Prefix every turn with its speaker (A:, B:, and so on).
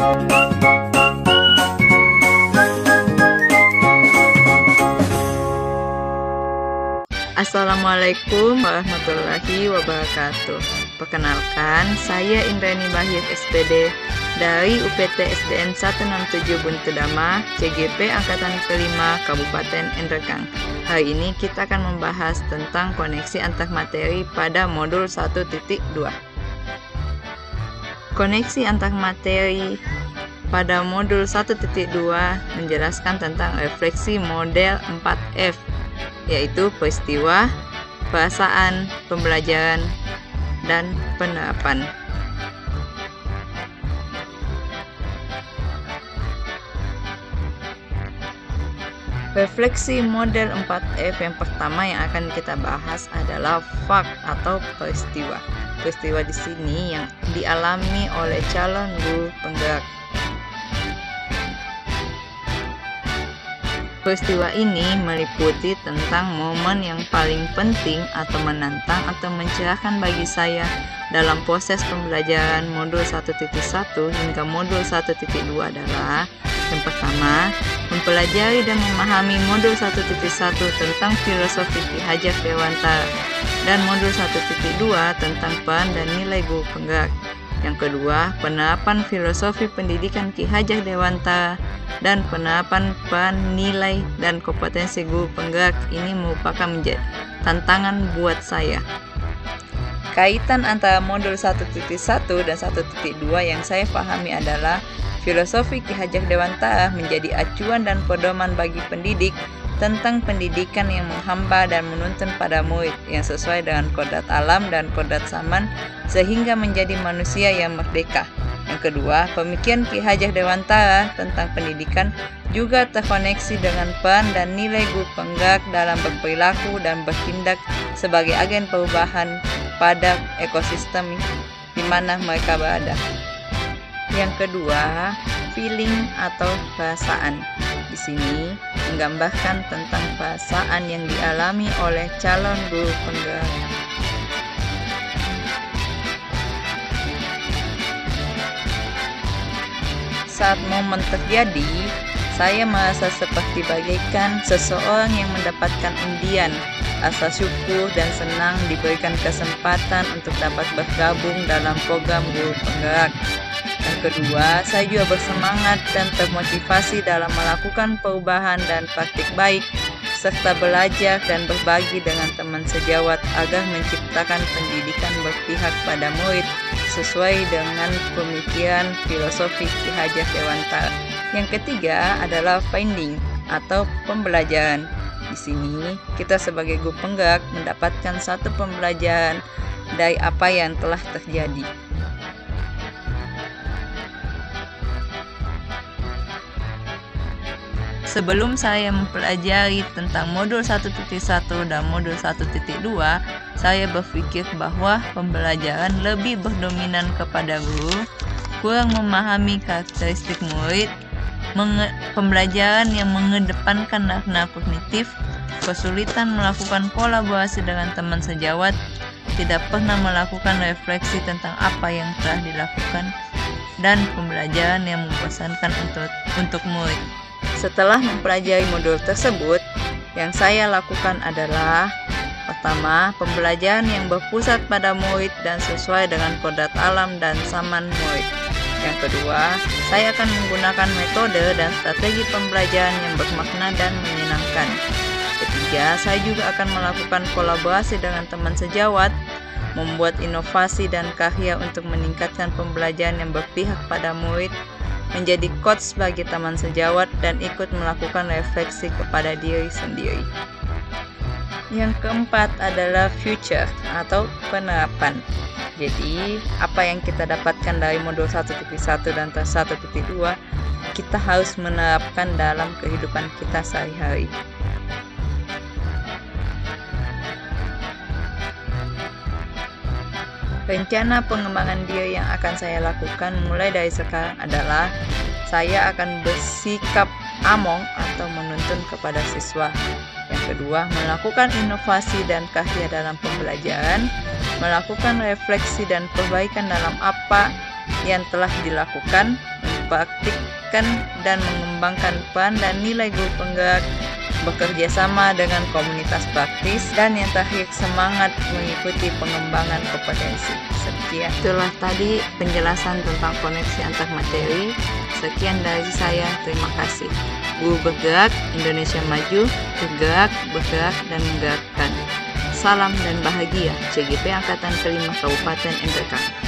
A: Assalamualaikum warahmatullahi wabarakatuh. Perkenalkan, saya Indrani Bahir SPD dari UPT SDN 167 Buntu Dama, CGP Angkatan kelima Kabupaten Endrekang. Hari ini kita akan membahas tentang koneksi antar materi pada modul 1.2. Koneksi antar materi pada modul 1.2 menjelaskan tentang refleksi model 4F, yaitu peristiwa, perasaan, pembelajaran, dan penerapan. Refleksi model 4F yang pertama yang akan kita bahas adalah fact atau peristiwa. Peristiwa di sini yang dialami oleh calon guru penggerak. Peristiwa ini meliputi tentang momen yang paling penting atau menantang atau mencerahkan bagi saya dalam proses pembelajaran modul 1.1 hingga modul 1.2 adalah: yang pertama, mempelajari dan memahami modul 1.1 tentang filosofi Ki Hajar Dewantara dan modul 1.2 tentang peran dan nilai guru penggerak. Yang kedua, penerapan filosofi pendidikan Ki Hajar Dewantara dan penerapan peran, nilai, dan kompetensi guru penggerak ini merupakan menjadi tantangan buat saya. Kaitan antara modul 1.1 dan 1.2 yang saya pahami adalah filosofi Ki Hajar Dewantara menjadi acuan dan pedoman bagi pendidik tentang pendidikan yang menghamba dan menuntun pada murid yang sesuai dengan kodrat alam dan kodrat zaman sehingga menjadi manusia yang merdeka. Yang kedua, pemikiran Ki Hajar Dewantara tentang pendidikan juga terkoneksi dengan peran dan nilai guru penggerak dalam berperilaku dan bertindak sebagai agen perubahan pada ekosistem di mana mereka berada. Yang kedua, feeling atau perasaan. Di sini menggambarkan tentang perasaan yang dialami oleh calon guru penggerak. Saat momen terjadi, saya merasa seperti bagaikan seseorang yang mendapatkan undian, rasa syukur dan senang diberikan kesempatan untuk dapat bergabung dalam program guru penggerak. Yang kedua, saya juga bersemangat dan termotivasi dalam melakukan perubahan dan praktik baik, serta belajar dan berbagi dengan teman sejawat agar menciptakan pendidikan berpihak pada murid sesuai dengan pemikiran filosofi Ki Hajar Dewantara. Yang ketiga adalah finding atau pembelajaran. Di sini, kita sebagai guru penggerak mendapatkan satu pembelajaran dari apa yang telah terjadi. Sebelum saya mempelajari tentang modul 1.1 dan modul 1.2, saya berpikir bahwa pembelajaran lebih berdominan kepada guru, kurang memahami karakteristik murid, pembelajaran yang mengedepankan makna kognitif, kesulitan melakukan kolaborasi dengan teman sejawat, tidak pernah melakukan refleksi tentang apa yang telah dilakukan, dan pembelajaran yang membosankan untuk murid. Setelah mempelajari modul tersebut, yang saya lakukan adalah: pertama, pembelajaran yang berpusat pada murid dan sesuai dengan kodrat alam dan zaman murid. Yang kedua, saya akan menggunakan metode dan strategi pembelajaran yang bermakna dan menyenangkan. Ketiga, saya juga akan melakukan kolaborasi dengan teman sejawat, membuat inovasi dan karya untuk meningkatkan pembelajaran yang berpihak pada murid, menjadi coach bagi teman sejawat, dan ikut melakukan refleksi kepada diri sendiri. Yang keempat adalah future atau penerapan. Jadi, apa yang kita dapatkan dari modul 1.1 dan 1.2, kita harus menerapkan dalam kehidupan kita sehari-hari. Rencana pengembangan diri yang akan saya lakukan mulai dari sekarang adalah: saya akan bersikap among atau menuntun kepada siswa. Yang kedua, melakukan inovasi dan karya dalam pembelajaran, melakukan refleksi dan perbaikan dalam apa yang telah dilakukan. Yang mempraktikkan dan mengembangkan peran dan nilai guru penggerak, bekerja sama dengan komunitas praktis, dan yang terakhir semangat mengikuti pengembangan kompetensi. Sekian. Itulah tadi penjelasan tentang koneksi antar materi. Sekian dari saya, terima kasih. Guru bergerak, Indonesia maju, bergerak, dan menggerakkan. Salam dan bahagia, CGP Angkatan ke-5 Kabupaten NPK.